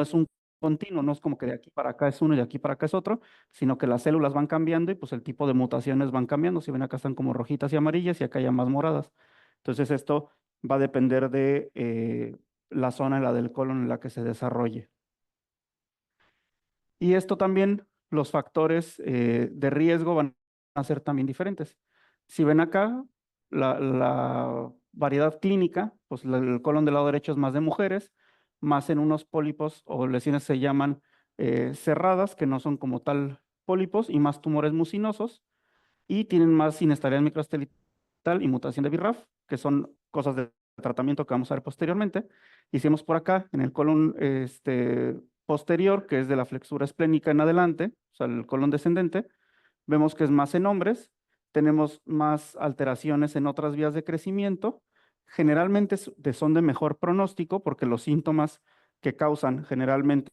es un continuo, no es como que de aquí para acá es uno y de aquí para acá es otro, sino que las células van cambiando y pues el tipo de mutaciones van cambiando. Si ven acá están como rojitas y amarillas y acá ya más moradas. Entonces esto va a depender de la zona en la del colon en la que se desarrolle. Y esto también, los factores de riesgo van a ser también diferentes. Si ven acá, la variedad clínica, pues el colon del lado derecho es más de mujeres, más en unos pólipos o lesiones se llaman cerradas, que no son como tal pólipos, y más tumores mucinosos, y tienen más inestabilidad microesqueletal y mutación de BRAF, que son cosas de tratamiento que vamos a ver posteriormente. Hicimos por acá, en el colon posterior, que es de la flexura esplénica en adelante, o sea, el colon descendente, vemos que es más en hombres, tenemos más alteraciones en otras vías de crecimiento, generalmente son de mejor pronóstico porque los síntomas que causan generalmente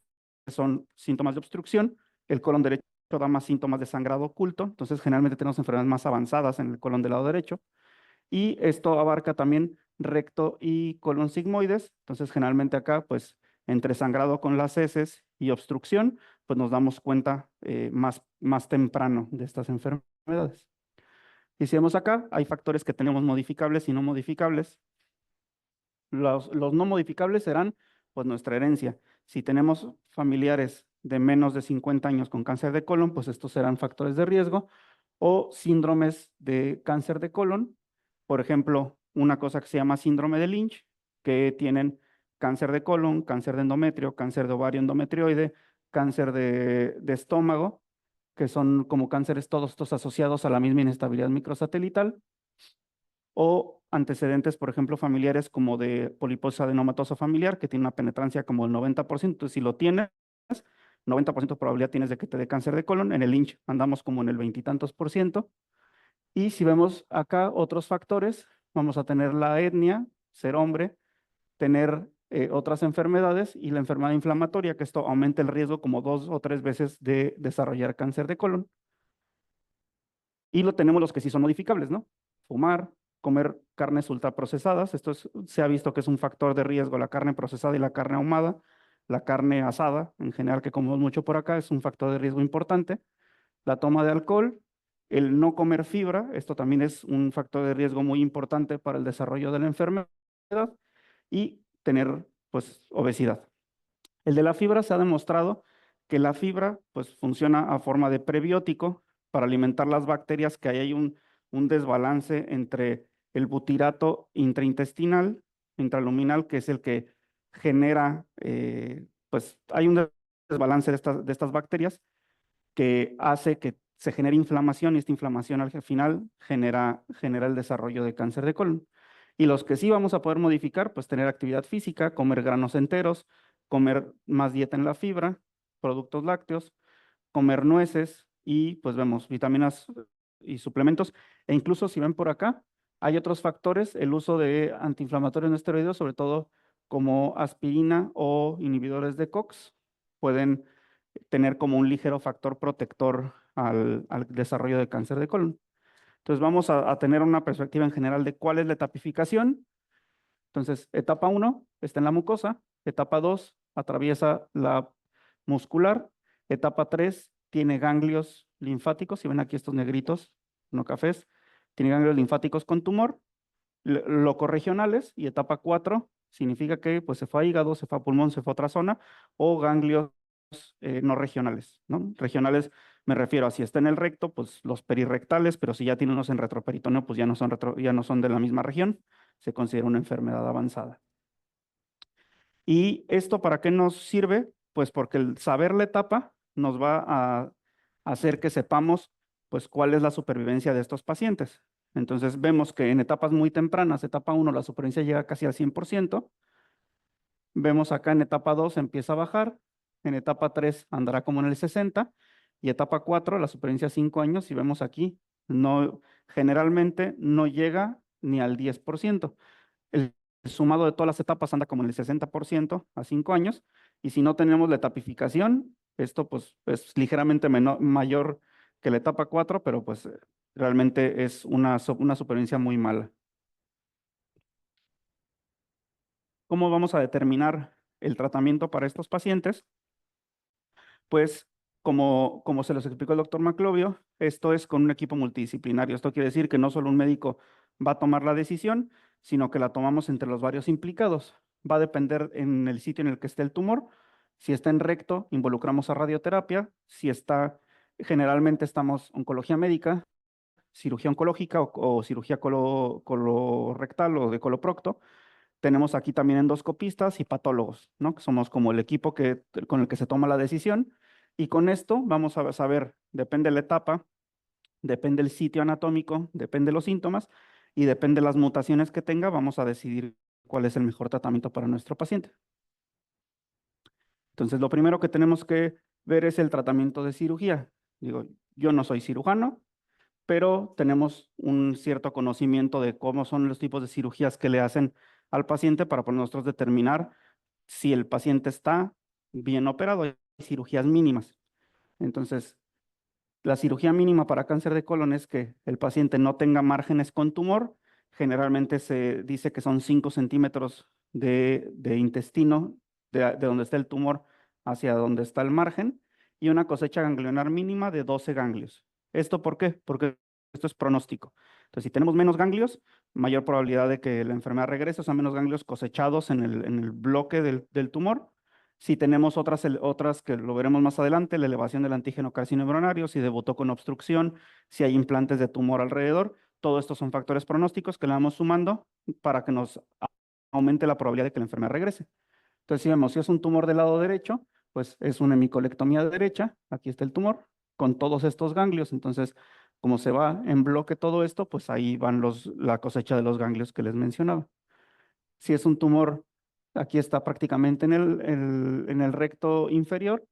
son síntomas de obstrucción, el colon derecho da más síntomas de sangrado oculto, entonces generalmente tenemos enfermedades más avanzadas en el colon del lado derecho, y esto abarca también recto y colon sigmoides, entonces generalmente acá, pues entre sangrado con las heces y obstrucción, pues nos damos cuenta más temprano de estas enfermedades. Y si vemos acá, hay factores que tenemos modificables y no modificables. Los no modificables serán pues nuestra herencia. Si tenemos familiares de menos de 50 años con cáncer de colon, pues estos serán factores de riesgo o síndromes de cáncer de colon. Por ejemplo, una cosa que se llama síndrome de Lynch, que tienen cáncer de colon, cáncer de endometrio, cáncer de ovario endometrioide, cáncer de estómago, que son como cánceres todos estos asociados a la misma inestabilidad microsatelital, o antecedentes, por ejemplo, familiares como de poliposis adenomatosa familiar, que tiene una penetrancia como el 90%. Entonces, si lo tienes, 90% de probabilidad tienes de que te dé cáncer de colon. En el Lynch andamos como en el veintitantos por ciento. Y si vemos acá otros factores, vamos a tener la etnia, ser hombre, tener otras enfermedades y la enfermedad inflamatoria, que esto aumenta el riesgo como 2 o 3 veces de desarrollar cáncer de colon. Y lo tenemos los que sí son modificables, ¿no? Fumar, comer carnes ultraprocesadas, se ha visto que es un factor de riesgo, la carne procesada y la carne ahumada, la carne asada, en general que comemos mucho por acá, es un factor de riesgo importante. La toma de alcohol, el no comer fibra, esto también es un factor de riesgo muy importante para el desarrollo de la enfermedad, y tener, pues, obesidad. El de la fibra se ha demostrado que la fibra pues, funciona a forma de prebiótico para alimentar las bacterias, que ahí hay un desbalance entre el butirato intraintestinal, intraluminal, que es el que genera, pues hay un desbalance de estas bacterias que hace que se genere inflamación y esta inflamación al final genera el desarrollo de cáncer de colon. Y los que sí vamos a poder modificar, pues tener actividad física, comer granos enteros, comer más dieta en la fibra, productos lácteos, comer nueces y pues vemos vitaminas y suplementos. E incluso si ven por acá, hay otros factores, el uso de antiinflamatorios no esteroideos, sobre todo como aspirina o inhibidores de COX, pueden tener como un ligero factor protector al desarrollo de cáncer de colon. Entonces vamos a tener una perspectiva en general de cuál es la etapificación. Entonces, etapa 1 está en la mucosa, etapa 2 atraviesa la muscular, etapa 3 tiene ganglios linfáticos, si ven aquí estos negritos, no cafés, tiene ganglios linfáticos con tumor, locorregionales, y etapa 4 significa que pues, se fue a hígado, se fue a pulmón, se fue a otra zona, o ganglios no regionales, ¿no? Regionales me refiero a si está en el recto, pues los perirrectales, pero si ya tiene unos en retroperitoneo, pues ya no son de la misma región, se considera una enfermedad avanzada. ¿Y esto para qué nos sirve? Pues porque el saber la etapa nos va a hacer que sepamos pues cuál es la supervivencia de estos pacientes. Entonces vemos que en etapas muy tempranas, etapa 1, la supervivencia llega casi al 100%. Vemos acá en etapa 2 empieza a bajar, en etapa 3 andará como en el 60%, y etapa 4, la supervivencia 5 años, y vemos aquí, generalmente no llega ni al 10%. El sumado de todas las etapas anda como en el 60% a 5 años, y si no tenemos la etapificación, esto pues es ligeramente mayor que la etapa 4, pero pues realmente es una supervivencia muy mala. ¿Cómo vamos a determinar el tratamiento para estos pacientes, pues como se los explicó el doctor Maclovio, esto es con un equipo multidisciplinario. Esto quiere decir que no solo un médico va a tomar la decisión, sino que la tomamos entre los varios implicados. Va a depender en el sitio en el que esté el tumor. Si está en recto, involucramos a radioterapia. Si está, generalmente estamos oncología médica, cirugía oncológica o cirugía colorectal o de coloprocto. Tenemos aquí también endoscopistas y patólogos, ¿no? Que somos como el equipo con el que se toma la decisión. Y con esto vamos a saber, depende de la etapa, depende el sitio anatómico, depende de los síntomas y depende de las mutaciones que tenga, vamos a decidir cuál es el mejor tratamiento para nuestro paciente. Entonces, lo primero que tenemos que ver es el tratamiento de cirugía. Digo, yo no soy cirujano, pero tenemos un cierto conocimiento de cómo son los tipos de cirugías que le hacen al paciente para nosotros determinar si el paciente está bien operado. Hay cirugías mínimas. Entonces, la cirugía mínima para cáncer de colon es que el paciente no tenga márgenes con tumor. Generalmente se dice que son 5 centímetros de intestino de donde está el tumor hacia donde está el margen y una cosecha ganglionar mínima de 12 ganglios. ¿Esto por qué? Porque esto es pronóstico. Entonces, si tenemos menos ganglios, mayor probabilidad de que la enfermedad regrese, o sea, menos ganglios cosechados en el bloque del tumor. Si tenemos otras que lo veremos más adelante, la elevación del antígeno carcinoma, si debutó con obstrucción, si hay implantes de tumor alrededor, todo esto son factores pronósticos que le vamos sumando para que nos aumente la probabilidad de que la enfermedad regrese. Entonces, si vemos, si es un tumor del lado derecho, pues es una hemicolectomía derecha, aquí está el tumor, con todos estos ganglios. Entonces, como se va en bloque todo esto, pues ahí van la cosecha de los ganglios que les mencionaba. Si es un tumor, aquí está prácticamente en el recto inferior,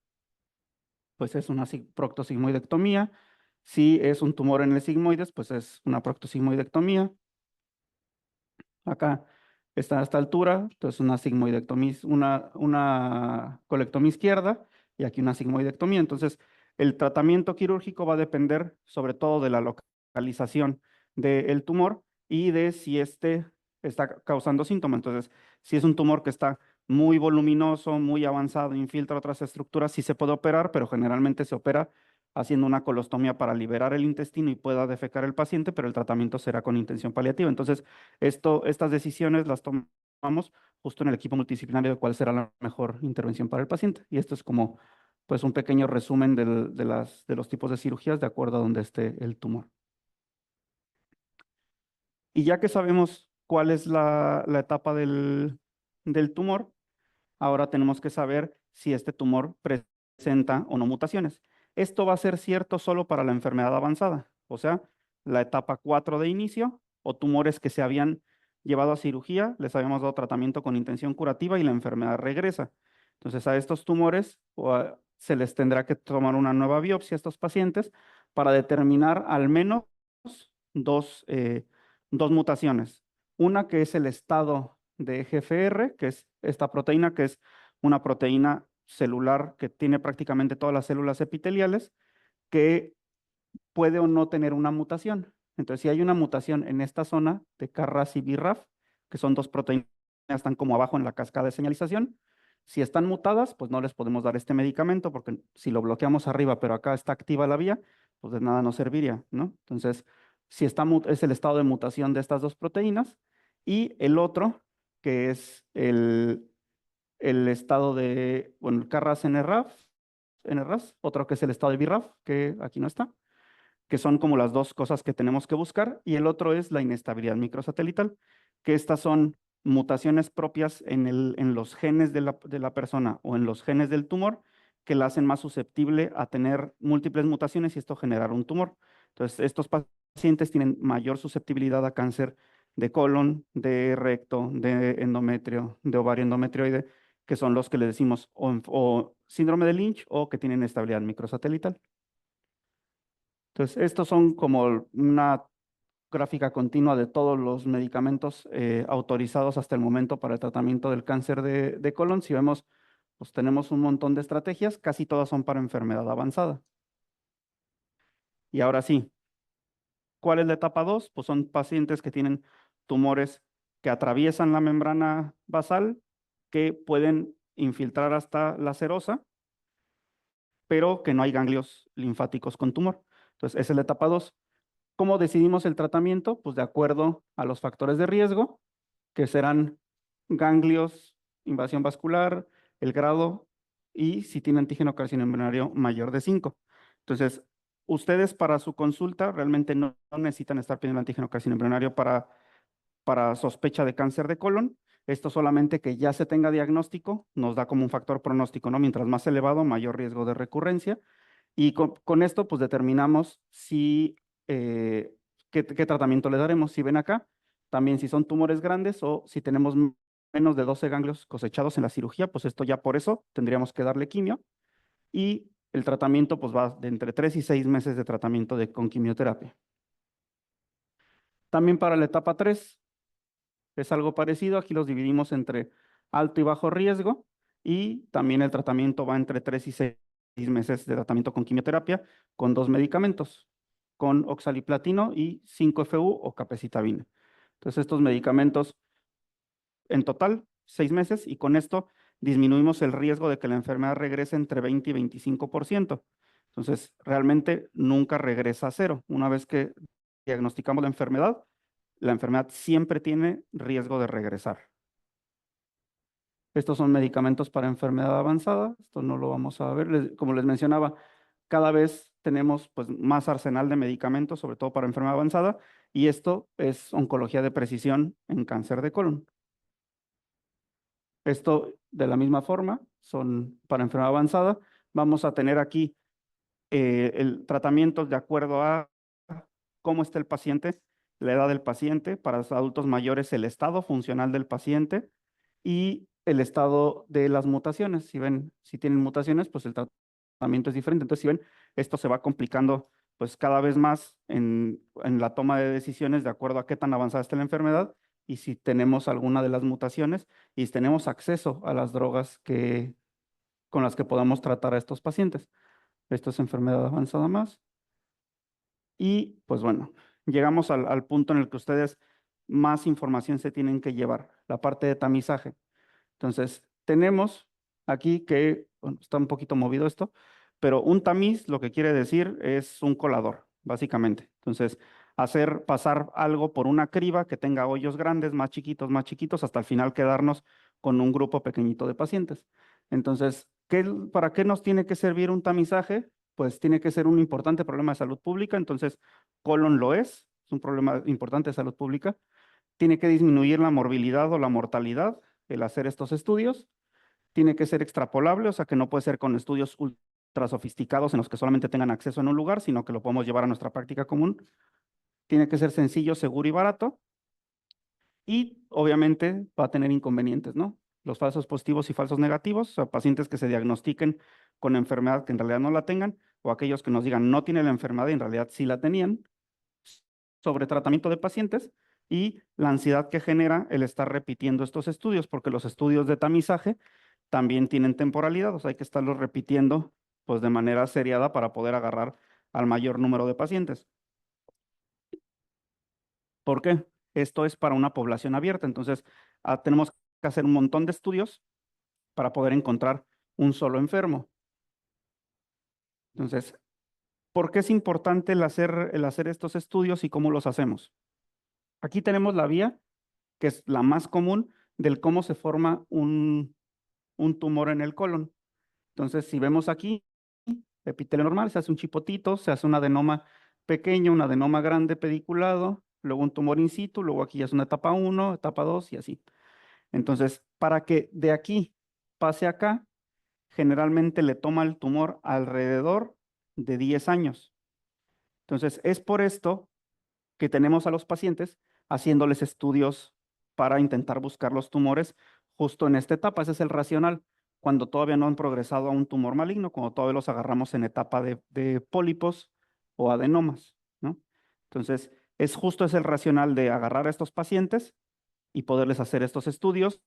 pues es una proctosigmoidectomía. Si es un tumor en el sigmoides, pues es una proctosigmoidectomía. Acá está a esta altura, entonces una sigmoidectomía, una colectomía izquierda y aquí una sigmoidectomía. Entonces, el tratamiento quirúrgico va a depender sobre todo de la localización del tumor y de si este está causando síntomas. Entonces, si es un tumor que está muy voluminoso, muy avanzado, infiltra otras estructuras, sí se puede operar, pero generalmente se opera haciendo una colostomía para liberar el intestino y pueda defecar el paciente, pero el tratamiento será con intención paliativa. Entonces, estas decisiones las tomamos justo en el equipo multidisciplinario de cuál será la mejor intervención para el paciente. Y esto es como pues un pequeño resumen de los tipos de cirugías de acuerdo a donde esté el tumor. Y ya que sabemos cuál es la etapa del tumor, ahora tenemos que saber si este tumor presenta o no mutaciones. Esto va a ser cierto solo para la enfermedad avanzada, o sea, la etapa 4 de inicio o tumores que se habían llevado a cirugía, les habíamos dado tratamiento con intención curativa y la enfermedad regresa. Entonces, a estos tumores se les tendrá que tomar una nueva biopsia a estos pacientes para determinar al menos dos, eh, dos mutaciones. Una que es el estado de GFR, que es esta proteína, que es una proteína celular que tiene prácticamente todas las células epiteliales, que puede o no tener una mutación. Entonces, si hay una mutación en esta zona de KRAS y BRAF, que son dos proteínas que están como abajo en la cascada de señalización, si están mutadas, pues no les podemos dar este medicamento, porque si lo bloqueamos arriba, pero acá está activa la vía, pues de nada nos serviría, ¿no? Entonces, si es el estado de mutación de estas dos proteínas, y el otro, que es el estado de, bueno, el KRAS NRAS, otro que es el estado de BRAF, que aquí no está, que son como las dos cosas que tenemos que buscar, y el otro es la inestabilidad microsatelital, que estas son mutaciones propias en los genes de la persona o en los genes del tumor que la hacen más susceptible a tener múltiples mutaciones y esto generar un tumor. Entonces, estos pacientes tienen mayor susceptibilidad a cáncer de colon, de recto, de endometrio, de ovario endometrioide, que son los que le decimos o síndrome de Lynch o que tienen estabilidad microsatelital. Entonces, estos son como una gráfica continua de todos los medicamentos autorizados hasta el momento para el tratamiento del cáncer de colon. Si vemos, pues tenemos un montón de estrategias, casi todas son para enfermedad avanzada. Y ahora sí, ¿cuál es la etapa 2? Pues son pacientes que tienen tumores que atraviesan la membrana basal, que pueden infiltrar hasta la serosa, pero que no hay ganglios linfáticos con tumor. Entonces, esa es la etapa 2. ¿Cómo decidimos el tratamiento? Pues de acuerdo a los factores de riesgo, que serán ganglios, invasión vascular, el grado y si tiene antígeno carcinoembrionario mayor de 5. Entonces, ustedes para su consulta realmente no necesitan estar pidiendo el antígeno carcinoembrionario para sospecha de cáncer de colon. Esto solamente que ya se tenga diagnóstico nos da como un factor pronóstico, ¿no? Mientras más elevado, mayor riesgo de recurrencia. Y con esto, pues determinamos si, qué tratamiento le daremos. Si ven acá, también si son tumores grandes o si tenemos menos de 12 ganglios cosechados en la cirugía, pues esto ya por eso tendríamos que darle quimio. Y el tratamiento, pues va de entre 3 y 6 meses de tratamiento con quimioterapia. También para la etapa 3 es algo parecido. Aquí los dividimos entre alto y bajo riesgo y también el tratamiento va entre 3 y 6 meses de tratamiento con quimioterapia con 2 medicamentos, con oxaliplatino y 5-FU o capecitabina. Entonces, estos medicamentos en total 6 meses y con esto disminuimos el riesgo de que la enfermedad regrese entre 20 y 25%. Entonces, realmente nunca regresa a cero. Una vez que diagnosticamos la enfermedad siempre tiene riesgo de regresar. Estos son medicamentos para enfermedad avanzada. Esto no lo vamos a ver. Como les mencionaba, cada vez tenemos pues, más arsenal de medicamentos, sobre todo para enfermedad avanzada, y esto es oncología de precisión en cáncer de colon. Esto de la misma forma son para enfermedad avanzada. Vamos a tener aquí el tratamiento de acuerdo a cómo está el paciente, la edad del paciente, para los adultos mayores el estado funcional del paciente y el estado de las mutaciones. Si ven, si tienen mutaciones, pues el tratamiento es diferente. Entonces, si ven, esto se va complicando pues cada vez más en la toma de decisiones de acuerdo a qué tan avanzada está la enfermedad y si tenemos alguna de las mutaciones y si tenemos acceso a las drogas con las que podamos tratar a estos pacientes. Esto es enfermedad avanzada más. Y pues bueno, llegamos al punto en el que ustedes más información se tienen que llevar, la parte de tamizaje. Entonces, tenemos aquí que, bueno, está un poquito movido esto, pero un tamiz lo que quiere decir es un colador, básicamente. Entonces, hacer pasar algo por una criba que tenga hoyos grandes, más chiquitos, hasta el final quedarnos con un grupo pequeñito de pacientes. Entonces, ¿para qué nos tiene que servir un tamizaje? Pues tiene que ser un importante problema de salud pública. Entonces, colon lo es un problema importante de salud pública. Tiene que disminuir la morbilidad o la mortalidad el hacer estos estudios. Tiene que ser extrapolable, o sea que no puede ser con estudios ultra sofisticados en los que solamente tengan acceso en un lugar, sino que lo podemos llevar a nuestra práctica común. Tiene que ser sencillo, seguro y barato. Y obviamente va a tener inconvenientes, ¿no? Los falsos positivos y falsos negativos, o sea, pacientes que se diagnostiquen con enfermedad que en realidad no la tengan, o aquellos que nos digan no tienen la enfermedad y en realidad sí la tenían, sobre tratamiento de pacientes y la ansiedad que genera el estar repitiendo estos estudios, porque los estudios de tamizaje también tienen temporalidad, o sea, hay que estarlos repitiendo pues de manera seriada para poder agarrar al mayor número de pacientes. ¿Por qué? Esto es para una población abierta, entonces tenemos que hacer un montón de estudios para poder encontrar un solo enfermo. Entonces, ¿por qué es importante el hacer estos estudios y cómo los hacemos? Aquí tenemos la vía, que es la más común, del cómo se forma un tumor en el colon. Entonces, si vemos aquí, epitelio normal, se hace un chipotito, se hace un adenoma pequeño, un adenoma grande pediculado, luego un tumor in situ, luego aquí ya es una etapa 1, etapa 2 y así. Entonces, para que de aquí pase acá, generalmente le toma el tumor alrededor de 10 años. Entonces, es por esto que tenemos a los pacientes haciéndoles estudios para intentar buscar los tumores justo en esta etapa. Ese es el racional, cuando todavía no han progresado a un tumor maligno, cuando todavía los agarramos en etapa de pólipos o adenomas, ¿no? Entonces, es justo ese el racional de agarrar a estos pacientes y poderles hacer estos estudios.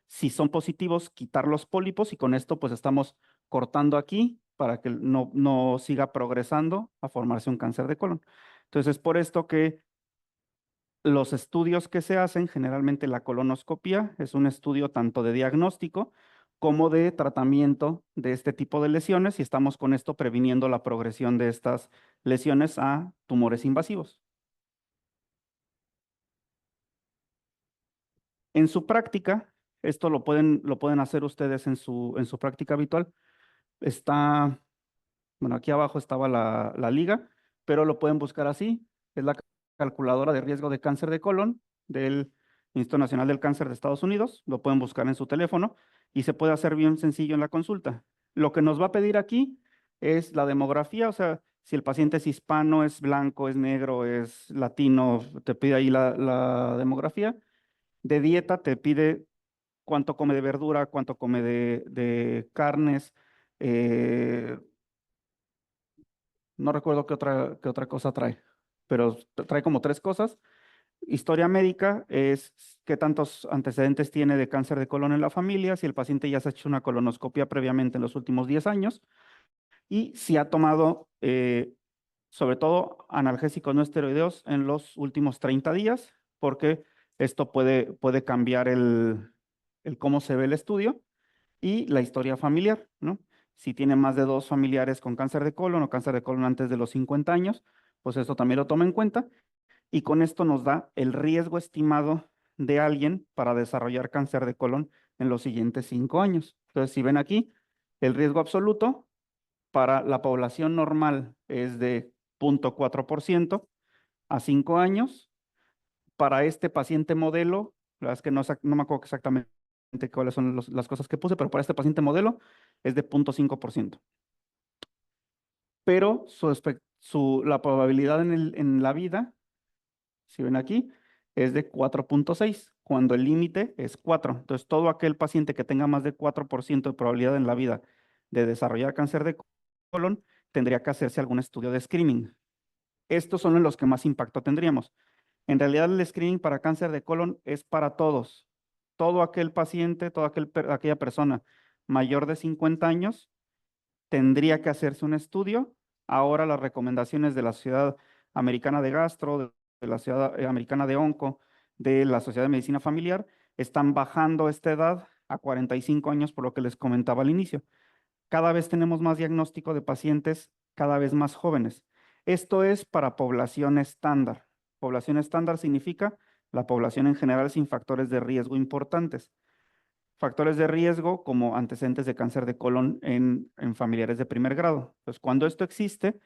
Si son positivos, quitar los pólipos y con esto pues estamos cortando aquí para que no siga progresando a formarse un cáncer de colon. Entonces, es por esto que los estudios que se hacen, generalmente la colonoscopia, es un estudio tanto de diagnóstico como de tratamiento de este tipo de lesiones y estamos con esto previniendo la progresión de estas lesiones a tumores invasivos. En su práctica, esto lo pueden hacer ustedes en su práctica habitual. Está, bueno, aquí abajo estaba la liga, pero lo pueden buscar así. Es la calculadora de riesgo de cáncer de colon del Instituto Nacional del Cáncer de Estados Unidos. Lo pueden buscar en su teléfono y se puede hacer bien sencillo en la consulta. Lo que nos va a pedir aquí es la demografía, o sea, si el paciente es hispano, es blanco, es negro, es latino, te pide ahí la demografía. De dieta te pide cuánto come de verdura, cuánto come de carnes. eh, no recuerdo qué otra cosa trae, pero trae como tres cosas. Historia médica es qué tantos antecedentes tiene de cáncer de colon en la familia, si el paciente ya se ha hecho una colonoscopia previamente en los últimos 10 años y si ha tomado, sobre todo, analgésicos no esteroideos en los últimos 30 días, porque esto puede cambiar el cómo se ve el estudio y la historia familiar, ¿no? Si tiene más de dos familiares con cáncer de colon o cáncer de colon antes de los 50 años, pues esto también lo toma en cuenta y con esto nos da el riesgo estimado de alguien para desarrollar cáncer de colon en los siguientes 5 años. Entonces, si ven aquí, el riesgo absoluto para la población normal es de 0,4% a 5 años. Para este paciente modelo, la verdad es que no me acuerdo exactamente cuáles son las cosas que puse, pero para este paciente modelo es de 0,5%. Pero la probabilidad en la vida, si ven aquí, es de 4,6, cuando el límite es 4. Entonces, todo aquel paciente que tenga más de 4% de probabilidad en la vida de desarrollar cáncer de colon, tendría que hacerse algún estudio de screening. Estos son los que más impacto tendríamos. En realidad, el screening para cáncer de colon es para todos. Todo aquel paciente, aquella persona mayor de 50 años tendría que hacerse un estudio. Ahora las recomendaciones de la Sociedad Americana de Gastro, de la Sociedad Americana de Onco, de la Sociedad de Medicina Familiar, están bajando esta edad a 45 años, por lo que les comentaba al inicio. Cada vez tenemos más diagnóstico de pacientes cada vez más jóvenes. Esto es para población estándar. Población estándar significa la población en general sin factores de riesgo importantes. Factores de riesgo como antecedentes de cáncer de colon en familiares de primer grado. Pues cuando esto existe,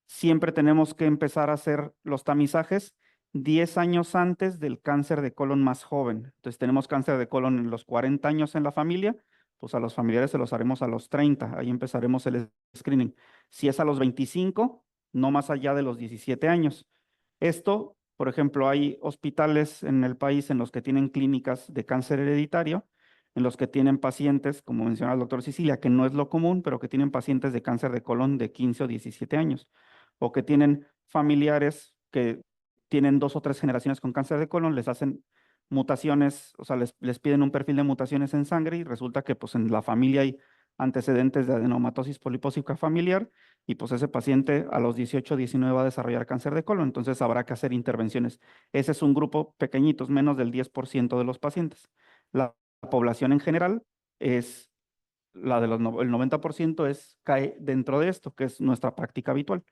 siempre tenemos que empezar a hacer los tamizajes 10 años antes del cáncer de colon más joven. Entonces tenemos cáncer de colon en los 40 años en la familia, pues a los familiares se los haremos a los 30, ahí empezaremos el screening. Si es a los 25, no más allá de los 17 años. Esto, por ejemplo, hay hospitales en el país en los que tienen clínicas de cáncer hereditario, en los que tienen pacientes, como menciona el doctor Sicilia, que no es lo común, pero que tienen pacientes de cáncer de colon de 15 o 17 años, o que tienen familiares que tienen 2 o 3 generaciones con cáncer de colon, les hacen mutaciones, o sea, les piden un perfil de mutaciones en sangre y resulta que pues en la familia hay antecedentes de adenomatosis polipósica familiar y pues ese paciente a los 18 o 19 va a desarrollar cáncer de colon, entonces habrá que hacer intervenciones. Ese es un grupo pequeñito, es menos del 10% de los pacientes. La población en general es la de el 90% cae dentro de esto, que es nuestra práctica habitual,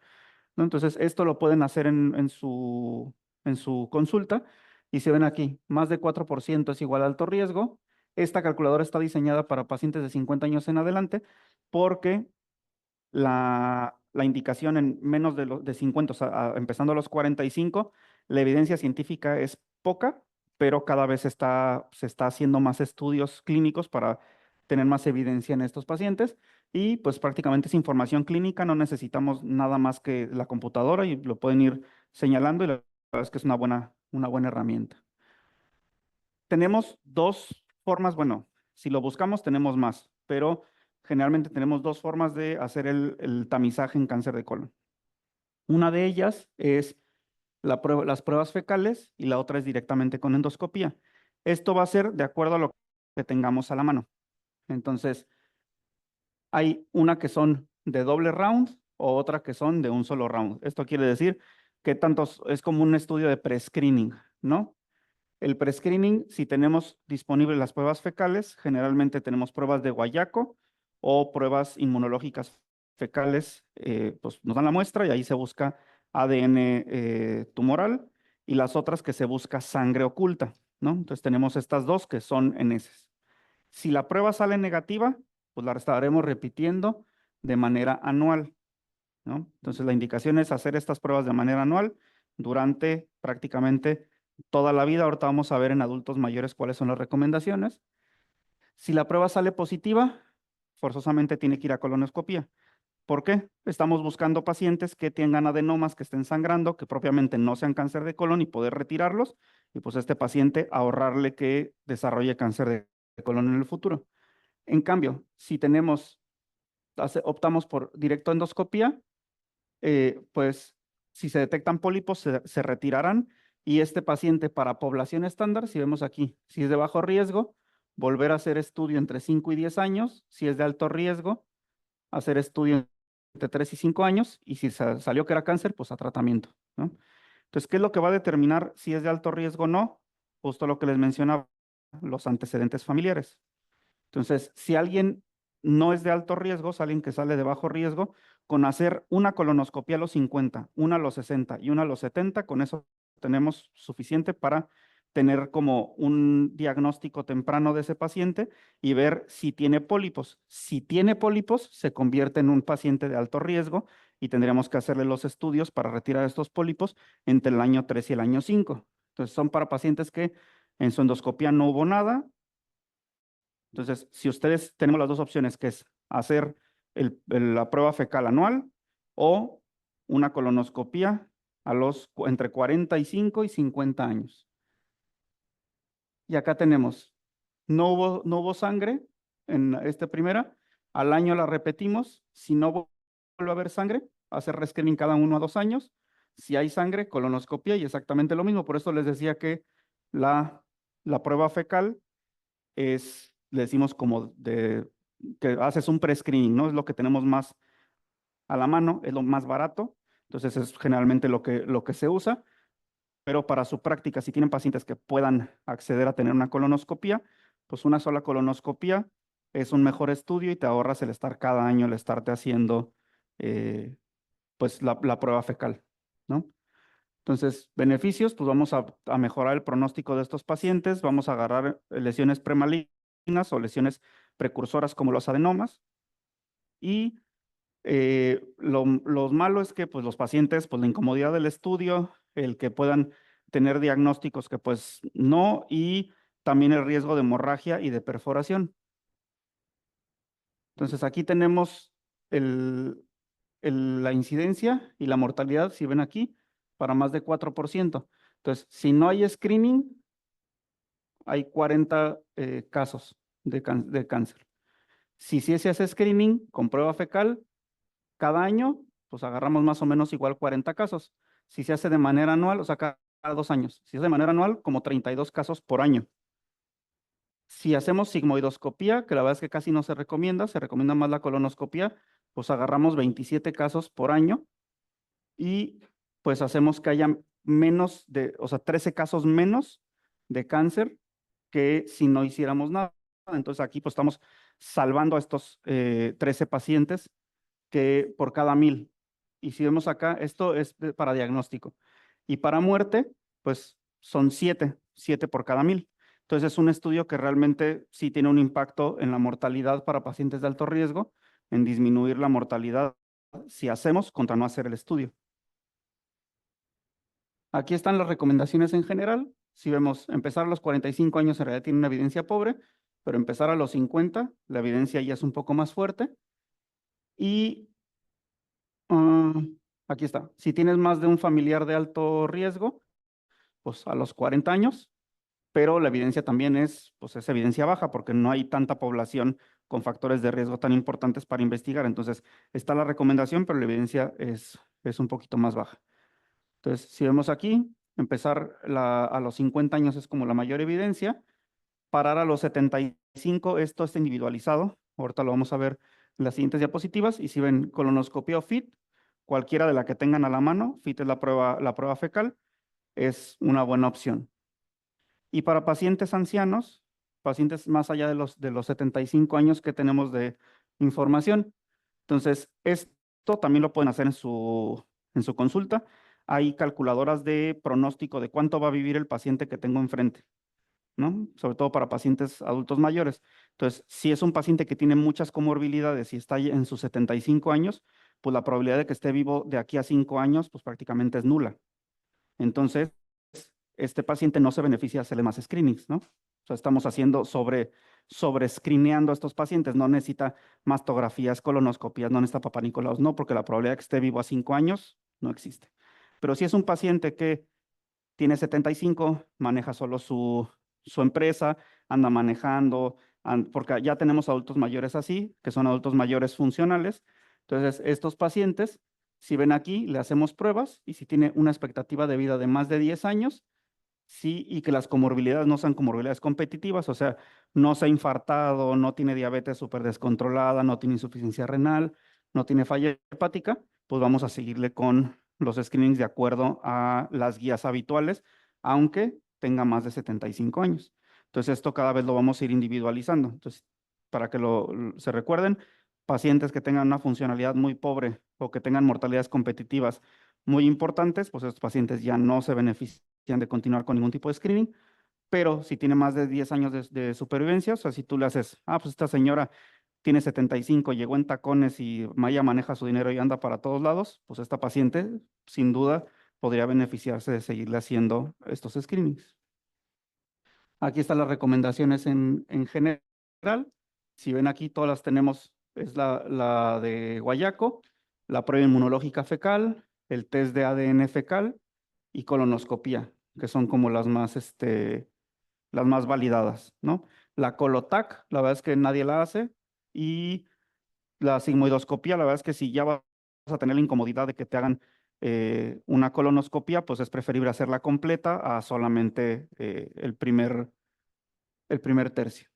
¿no? Entonces, esto lo pueden hacer en su consulta. Y si ven aquí, más de 4% es igual a alto riesgo. Esta calculadora está diseñada para pacientes de 50 años en adelante porque la indicación en menos de 50, o sea, empezando a los 45, la evidencia científica es poca, pero cada vez se está haciendo más estudios clínicos para tener más evidencia en estos pacientes y pues prácticamente es información clínica, no necesitamos nada más que la computadora y lo pueden ir señalando y la verdad es que es una buena herramienta. Tenemos dos formas, bueno, si lo buscamos tenemos más, pero generalmente tenemos dos formas de hacer el tamizaje en cáncer de colon. Una de ellas es las pruebas fecales y la otra es directamente con endoscopía. Esto va a ser de acuerdo a lo que tengamos a la mano. Entonces, hay una que son de doble round o otra que son de un solo round. Esto quiere decir que tantos es como un estudio de pre-screening, ¿no? El prescreening, si tenemos disponibles las pruebas fecales, generalmente tenemos pruebas de guayaco o pruebas inmunológicas fecales, pues nos dan la muestra y ahí se busca ADN tumoral y las otras que se busca sangre oculta, ¿no? Entonces tenemos estas dos que son eneses. Si la prueba sale negativa, pues la estaremos repitiendo de manera anual, ¿no? Entonces la indicación es hacer estas pruebas de manera anual durante prácticamente toda la vida. Ahorita vamos a ver en adultos mayores cuáles son las recomendaciones. Si la prueba sale positiva, forzosamente tiene que ir a colonoscopía. ¿Por qué? Estamos buscando pacientes que tengan adenomas, que estén sangrando, que propiamente no sean cáncer de colon y poder retirarlos, y pues este paciente ahorrarle que desarrolle cáncer de colon en el futuro. En cambio, si optamos por directo endoscopía, pues si se detectan pólipos, se retirarán y este paciente para población estándar, si vemos aquí, si es de bajo riesgo, volver a hacer estudio entre 5 y 10 años, si es de alto riesgo, hacer estudio entre 3 y 5 años y si salió que era cáncer, pues a tratamiento, ¿no? Entonces, ¿qué es lo que va a determinar si es de alto riesgo o no? Justo lo que les mencionaba, los antecedentes familiares. Entonces, si alguien no es de alto riesgo, es alguien que sale de bajo riesgo, con hacer una colonoscopia a los 50, una a los 60 y una a los 70, con eso tenemos suficiente para tener como un diagnóstico temprano de ese paciente y ver si tiene pólipos. Si tiene pólipos, se convierte en un paciente de alto riesgo y tendríamos que hacerle los estudios para retirar estos pólipos entre el año 3 y el año 5. Entonces, son para pacientes que en su endoscopia no hubo nada. Entonces, si ustedes tenemos las dos opciones, que es hacer la prueba fecal anual o una colonoscopia a entre 45 y 50 años. Y acá tenemos, no hubo sangre en esta primera, al año la repetimos, si no vuelve a haber sangre, hacer rescreening cada 1 a 2 años, si hay sangre, colonoscopia y exactamente lo mismo. Por eso les decía que la prueba fecal le decimos que haces un pre-screening, ¿no? Es lo que tenemos más a la mano, es lo más barato, entonces es generalmente lo que se usa, pero para su práctica, si tienen pacientes que puedan acceder a tener una colonoscopia, pues una sola colonoscopia es un mejor estudio y te ahorras el estar cada año, el estarte haciendo pues la prueba fecal, ¿no? Entonces, beneficios, pues vamos a mejorar el pronóstico de estos pacientes, vamos a agarrar lesiones premalignas o lesiones precursoras como los adenomas. Y lo malo es que pues, los pacientes, pues la incomodidad del estudio, el que puedan tener diagnósticos que pues no, y también el riesgo de hemorragia y de perforación. Entonces, aquí tenemos la incidencia y la mortalidad, si ven aquí, para más de 4%. Entonces, si no hay screening, hay 40 casos de cáncer. Si se hace screening con prueba fecal, cada año, pues agarramos más o menos igual 40 casos. Si se hace de manera anual, o sea, cada 2 años. Si es de manera anual, como 32 casos por año. Si hacemos sigmoidoscopía, que la verdad es que casi no se recomienda más la colonoscopía, pues agarramos 27 casos por año y pues hacemos que haya o sea, 13 casos menos de cáncer que si no hiciéramos nada. Entonces aquí pues estamos salvando a estos 13 pacientes que por cada 1000. Y si vemos acá, esto es para diagnóstico. Y para muerte, pues son 7 por cada 1000. Entonces es un estudio que realmente sí tiene un impacto en la mortalidad para pacientes de alto riesgo, en disminuir la mortalidad si hacemos contra no hacer el estudio. Aquí están las recomendaciones en general. Si vemos, empezar a los 45 años en realidad tiene una evidencia pobre, pero empezar a los 50, la evidencia ya es un poco más fuerte. Y aquí está. Si tienes más de un familiar de alto riesgo, pues a los 40 años, pero la evidencia también pues es evidencia baja porque no hay tanta población con factores de riesgo tan importantes para investigar. Entonces, está la recomendación, pero la evidencia es un poquito más baja. Entonces, si vemos aquí, empezar a los 50 años es como la mayor evidencia. Parar a los 75, esto está individualizado. Ahorita lo vamos a ver en las siguientes diapositivas. Y si ven colonoscopia o FIT, cualquiera de la que tengan a la mano, FIT es la prueba fecal, es una buena opción. Y para pacientes ancianos, pacientes más allá de los 75 años que tenemos de información. Entonces, esto también lo pueden hacer en su consulta. Hay calculadoras de pronóstico de cuánto va a vivir el paciente que tengo enfrente, ¿no? Sobre todo para pacientes adultos mayores. Entonces, si es un paciente que tiene muchas comorbilidades y está en sus 75 años, pues la probabilidad de que esté vivo de aquí a 5 años, pues prácticamente es nula. Entonces, este paciente no se beneficia de hacerle más screenings, ¿no? O sea, estamos haciendo sobre screeneando a estos pacientes. No necesita mastografías, colonoscopías, no necesita Papá Nicolau, no, porque la probabilidad de que esté vivo a 5 años no existe. Pero si es un paciente que tiene 75, maneja solo su empresa, anda manejando, porque ya tenemos adultos mayores así, que son adultos mayores funcionales. Entonces, estos pacientes, si ven aquí, le hacemos pruebas y si tiene una expectativa de vida de más de 10 años, sí, y que las comorbilidades no sean comorbilidades competitivas, o sea, no se ha infartado, no tiene diabetes súper descontrolada, no tiene insuficiencia renal, no tiene falla hepática, pues vamos a seguirle con los screenings de acuerdo a las guías habituales, aunque tenga más de 75 años. Entonces, esto cada vez lo vamos a ir individualizando. Entonces, para que se recuerden, pacientes que tengan una funcionalidad muy pobre o que tengan mortalidades competitivas muy importantes, pues estos pacientes ya no se benefician de continuar con ningún tipo de screening, pero si tiene más de 10 años de supervivencia, o sea, si tú le haces, pues esta señora tiene 75, llegó en tacones y Maya maneja su dinero y anda para todos lados, pues esta paciente sin duda podría beneficiarse de seguirle haciendo estos screenings. Aquí están las recomendaciones en general. Si ven aquí, todas las tenemos, es la de guayaco, la prueba inmunológica fecal, el test de ADN fecal y colonoscopía, que son como las más validadas, ¿no? La Colotac, la verdad es que nadie la hace, y la sigmoidoscopía, la verdad es que si ya vas a tener la incomodidad de que te hagan una colonoscopia, pues es preferible hacerla completa a solamente el primer tercio.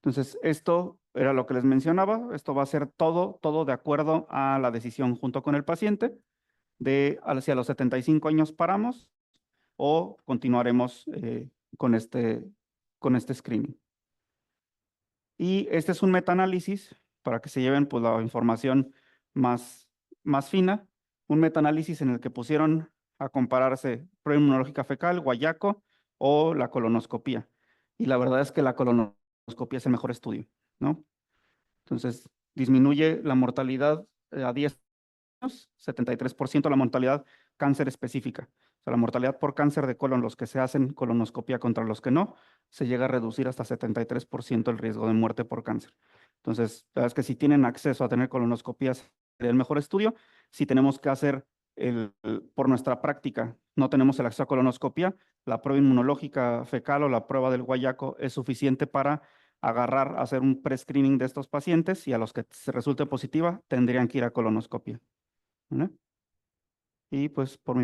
Entonces, esto era lo que les mencionaba. Esto va a ser todo de acuerdo a la decisión junto con el paciente de hacia los 75 años paramos o continuaremos con este screening. Y este es un metaanálisis para que se lleven pues, la información más fina, un metaanálisis en el que pusieron a compararse prueba inmunológica fecal, guayaco o la colonoscopía. Y la verdad es que la colonoscopía es el mejor estudio, ¿no? Entonces, disminuye la mortalidad a 10 años, 73% la mortalidad cáncer específica. O sea, la mortalidad por cáncer de colon, los que se hacen colonoscopia contra los que no, se llega a reducir hasta 73% el riesgo de muerte por cáncer. Entonces, la verdad es que si tienen acceso a tener colonoscopías, sería el mejor estudio. Si tenemos que hacer por nuestra práctica, no tenemos el acceso a colonoscopia, la prueba inmunológica fecal o la prueba del guayaco es suficiente para agarrar, hacer un pre-screening de estos pacientes y a los que se resulte positiva tendrían que ir a colonoscopia, ¿vale? Y pues por mi